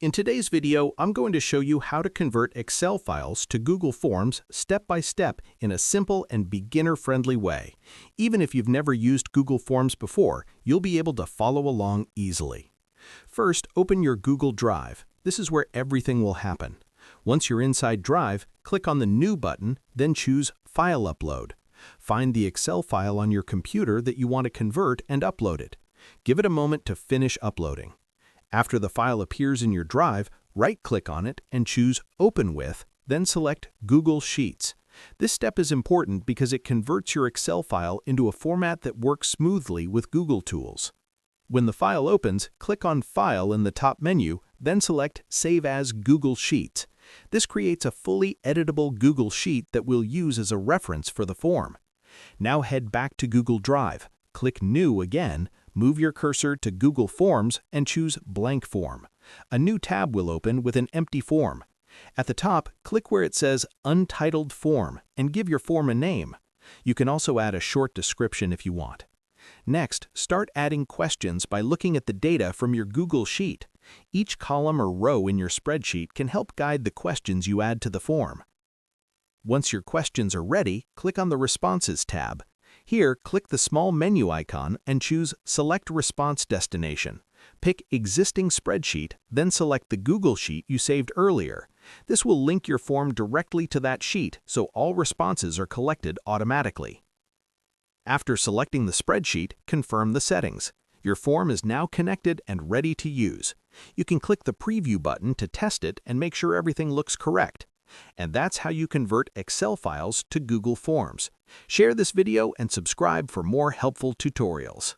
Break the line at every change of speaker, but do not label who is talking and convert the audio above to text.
In today's video, I'm going to show you how to convert Excel files to Google Forms step by step in a simple and beginner-friendly way. Even if you've never used Google Forms before, you'll be able to follow along easily. First, open your Google Drive. This is where everything will happen. Once you're inside Drive, click on the New button, then choose File Upload. Find the Excel file on your computer that you want to convert and upload it. Give it a moment to finish uploading. After the file appears in your Drive, right-click on it and choose Open With, then select Google Sheets. This step is important because it converts your Excel file into a format that works smoothly with Google tools. When the file opens, click on File in the top menu, then select Save as Google Sheets. This creates a fully editable Google Sheet that we'll use as a reference for the form. Now head back to Google Drive, click New again, move your cursor to Google Forms and choose Blank Form. A new tab will open with an empty form. At the top, click where it says Untitled Form and give your form a name. You can also add a short description if you want. Next, start adding questions by looking at the data from your Google Sheet. Each column or row in your spreadsheet can help guide the questions you add to the form. Once your questions are ready, click on the Responses tab. Here, click the small menu icon and choose Select Response Destination. Pick Existing Spreadsheet, then select the Google Sheet you saved earlier. This will link your form directly to that sheet, so all responses are collected automatically. After selecting the spreadsheet, confirm the settings. Your form is now connected and ready to use. You can click the Preview button to test it and make sure everything looks correct. And that's how you convert Excel files to Google Forms. Share this video and subscribe for more helpful tutorials.